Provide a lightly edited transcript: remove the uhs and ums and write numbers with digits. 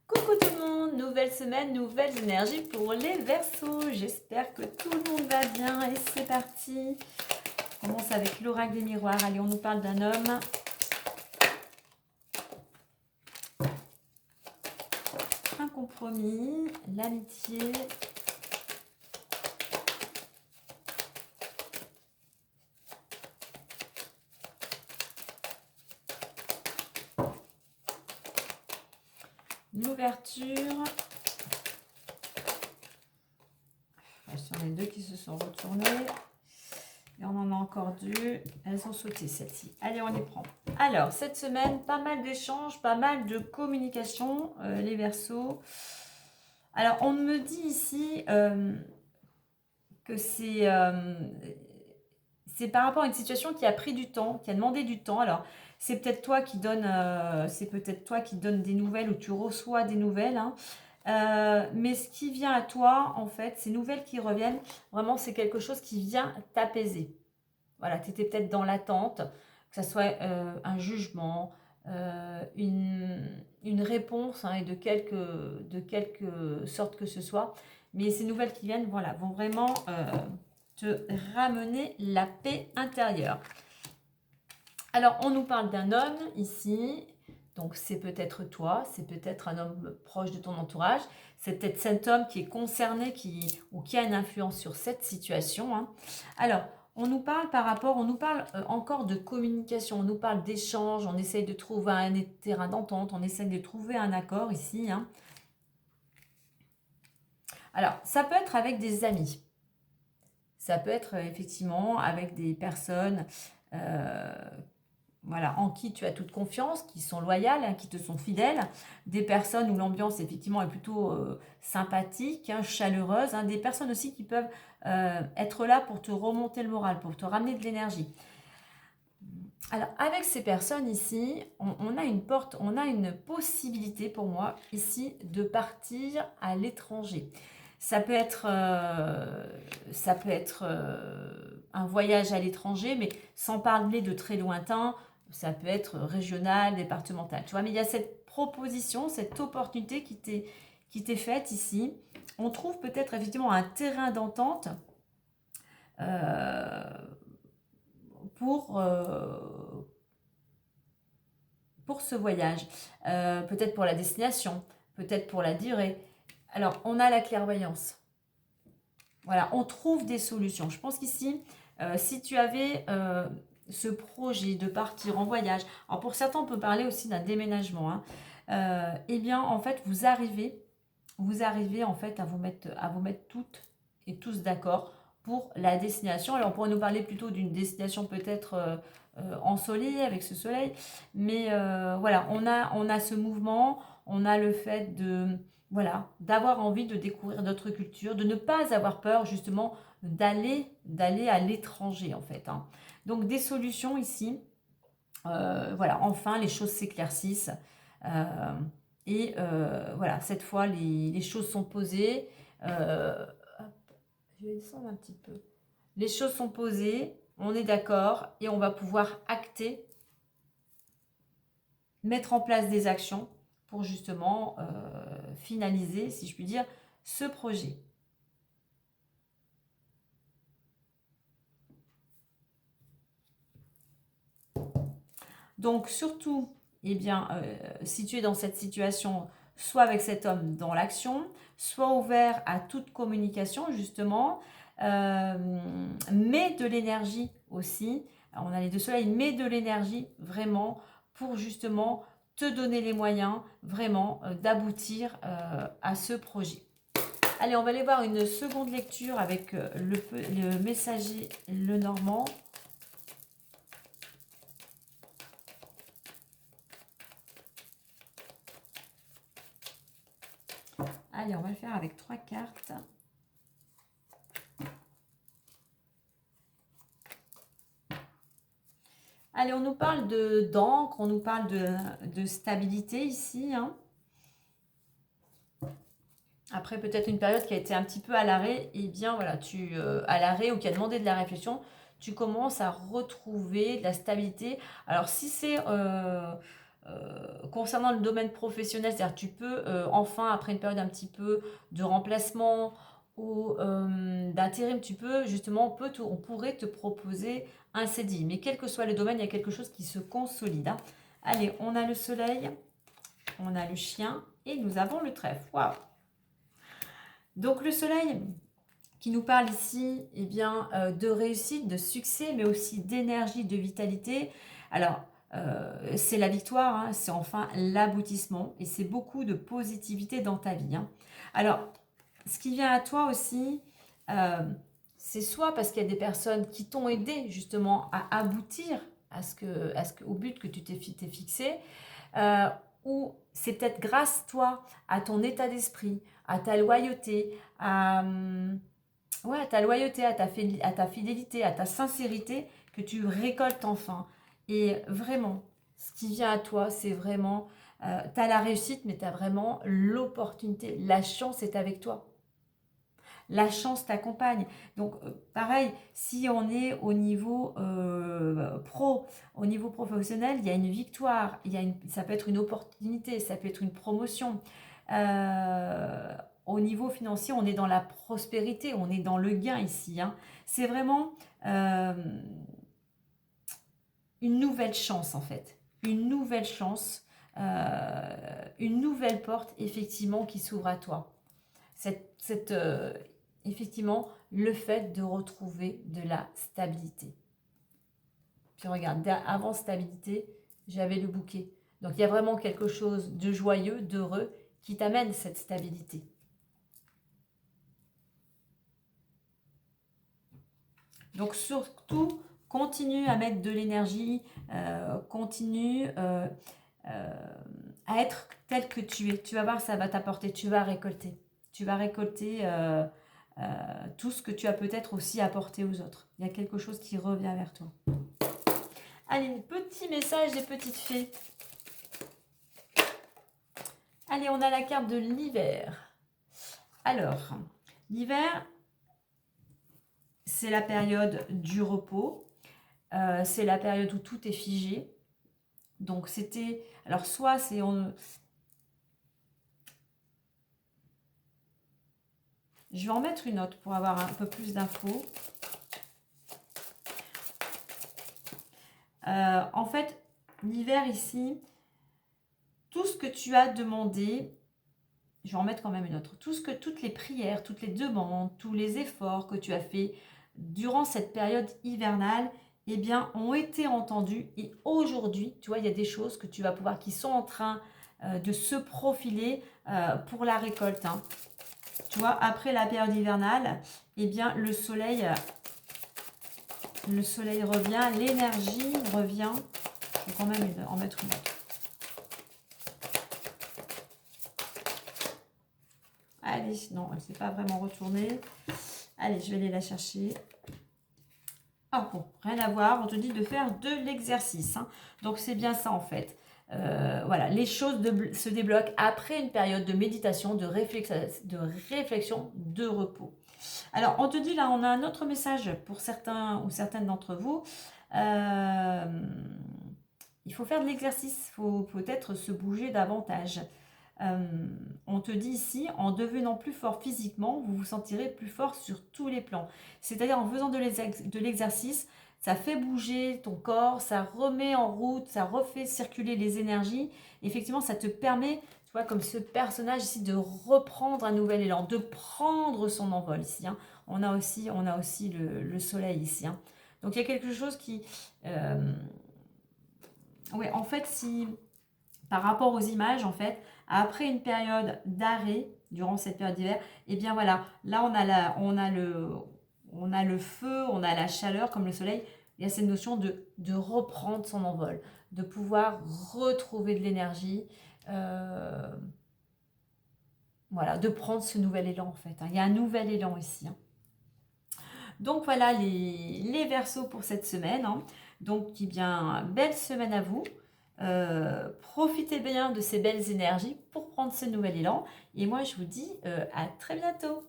Coucou tout le monde, nouvelle semaine, nouvelles énergies pour les Verseaux. J'espère que tout le monde va bien et c'est parti. On commence avec l'oracle des miroirs. Allez, on nous parle d'un homme. Un compromis, l'amitié. L'ouverture. Ce sont les deux qui se sont retournés. Et on en a encore deux. Elles ont sauté, celles-ci. Allez, on les prend. Alors, cette semaine, pas mal d'échanges, pas mal de communication, les Verseaux. Alors, on me dit ici que c'est par rapport à une situation qui a pris du temps, qui a demandé du temps. Alors, c'est peut-être toi qui donne, des nouvelles ou tu reçois des nouvelles. Hein. Mais ce qui vient à toi, en fait, ces nouvelles qui reviennent, vraiment, c'est quelque chose qui vient t'apaiser. Voilà, tu étais peut-être dans l'attente, que ce soit un jugement, une réponse, hein, et de quelque sorte que ce soit. Mais ces nouvelles qui viennent, voilà, vont vraiment te ramener la paix intérieure. Alors, on nous parle d'un homme ici. Donc, c'est peut-être toi, c'est peut-être un homme proche de ton entourage. C'est peut-être cet homme qui est concerné ou qui a une influence sur cette situation. Hein. Alors, on nous parle encore de communication, on nous parle d'échange, on essaye de trouver un terrain d'entente, on essaye de trouver un accord ici. Hein. Alors, ça peut être avec des amis. Ça peut être effectivement avec des personnes voilà, en qui tu as toute confiance, qui sont loyales, hein, qui te sont fidèles, des personnes où l'ambiance effectivement est plutôt sympathique, hein, chaleureuse, hein, des personnes aussi qui peuvent être là pour te remonter le moral, pour te ramener de l'énergie. Alors avec ces personnes ici, on a une possibilité pour moi ici de partir à l'étranger. Ça peut être un voyage à l'étranger, mais sans parler de très lointain. Ça peut être régional, départemental. Tu vois, mais il y a cette proposition, cette opportunité qui t'est faite ici. On trouve peut-être effectivement un terrain d'entente pour ce voyage. Peut-être pour la destination, peut-être pour la durée. Alors, on a la clairvoyance. Voilà, on trouve des solutions. Je pense qu'ici, si tu avais ce projet de partir en voyage, alors pour certains, on peut parler aussi d'un déménagement. Hein, eh bien, en fait, vous arrivez en fait à vous mettre toutes et tous d'accord pour la destination. Alors, on pourrait nous parler plutôt d'une destination peut-être ensoleillée avec ce soleil, mais voilà, on a ce mouvement, on a le fait d'avoir envie de découvrir d'autres cultures, de ne pas avoir peur justement d'aller à l'étranger en fait. Hein. Donc des solutions ici, voilà, enfin les choses s'éclaircissent et voilà, cette fois les choses sont posées. Je vais descendre un petit peu. Les choses sont posées, on est d'accord et on va pouvoir acter, mettre en place des actions pour justement finaliser, si je puis dire, ce projet. Donc surtout, eh bien, si tu es dans cette situation, soit avec cet homme dans l'action, soit ouvert à toute communication justement, mets de l'énergie aussi. Alors, on a les deux soleils, mets de l'énergie vraiment pour justement te donner les moyens vraiment d'aboutir à ce projet. Allez, on va aller voir une seconde lecture avec le messager Lenormand. Allez, on va le faire avec 3 cartes. Allez, on nous parle d'encre, on nous parle de stabilité ici. Hein. Après, peut-être une période qui a été un petit peu à l'arrêt, et bien voilà, à l'arrêt ou qui a demandé de la réflexion, tu commences à retrouver de la stabilité. Alors, si c'est concernant le domaine professionnel, c'est-à-dire tu peux enfin, après une période un petit peu de remplacement ou d'intérim, tu peux justement, on pourrait te proposer un CDI. Mais quel que soit le domaine, il y a quelque chose qui se consolide. Hein. Allez, on a le soleil, on a le chien et nous avons le trèfle. Waouh! Donc le soleil qui nous parle ici eh bien, de réussite, de succès, mais aussi d'énergie, de vitalité. Alors, c'est la victoire, hein, c'est enfin l'aboutissement et c'est beaucoup de positivité dans ta vie. Hein. Alors, ce qui vient à toi aussi, c'est soit parce qu'il y a des personnes qui t'ont aidé justement à aboutir au but que tu t'es fixé, ou c'est peut-être grâce toi à ton état d'esprit, à ta loyauté, à ta loyauté, à ta fidélité, à ta sincérité que tu récoltes enfin. Et vraiment, ce qui vient à toi, c'est vraiment, tu as la réussite, mais tu as vraiment l'opportunité. La chance est avec toi. La chance t'accompagne. Donc, pareil, si on est au niveau au niveau professionnel, il y a une victoire, ça peut être une opportunité, ça peut être une promotion. Au niveau financier, on est dans la prospérité, on est dans le gain ici. Hein. C'est vraiment une nouvelle chance, en fait. Une nouvelle chance, une nouvelle porte, effectivement, qui s'ouvre à toi. Effectivement, le fait de retrouver de la stabilité. Puis regarde, avant stabilité, j'avais le bouquet. Donc il y a vraiment quelque chose de joyeux, d'heureux, qui t'amène cette stabilité. Donc surtout, continue à mettre de l'énergie, continue à être tel que tu es. Tu vas voir, ça va t'apporter, tu vas récolter. Tu vas récolter tout ce que tu as peut-être aussi apporté aux autres. Il y a quelque chose qui revient vers toi. Allez, petit message des petites fées. Allez, on a la carte de l'hiver. Alors, l'hiver, c'est la période du repos. C'est la période où tout est figé. Donc, c'était... Alors, soit c'est... Je vais en mettre une autre pour avoir un peu plus d'infos. En fait, l'hiver ici, tout ce que tu as demandé, je vais en mettre quand même une autre, toutes les prières, toutes les demandes, tous les efforts que tu as fait durant cette période hivernale, eh bien, ont été entendus. Et aujourd'hui, tu vois, il y a des choses que tu vas pouvoir, qui sont en train de se profiler pour la récolte. Hein. Tu vois, après la période hivernale, eh bien, le soleil revient, l'énergie revient. Je vais quand même en mettre une autre. Allez, non, elle ne s'est pas vraiment retournée. Allez, je vais aller la chercher. Ah bon, rien à voir. On te dit de faire de l'exercice. Hein. Donc, c'est bien ça en fait. Voilà, les choses se débloquent après une période de méditation, de réflexion, de repos. Alors, on te dit là, on a un autre message pour certains ou certaines d'entre vous. Il faut faire de l'exercice, il faut peut-être se bouger davantage. On te dit ici, en devenant plus fort physiquement, vous vous sentirez plus fort sur tous les plans. C'est-à-dire en faisant de l'exercice, ça fait bouger ton corps, ça remet en route, ça refait circuler les énergies. Effectivement, ça te permet, tu vois, comme ce personnage ici, de reprendre un nouvel élan, de prendre son envol ici. Hein. On a aussi le soleil ici. Hein. Donc il y a quelque chose qui... ouais, en fait, si par rapport aux images, en fait, après une période d'arrêt, durant cette période d'hiver, et bien voilà, là on a le feu, on a la chaleur comme le soleil, il y a cette notion de reprendre son envol, de pouvoir retrouver de l'énergie, voilà, de prendre ce nouvel élan en fait. Hein. Il y a un nouvel élan ici. Hein. Donc voilà les Verseaux pour cette semaine. Hein. Donc, eh bien, belle semaine à vous. Profitez bien de ces belles énergies pour prendre ce nouvel élan. Et moi, je vous dis à très bientôt.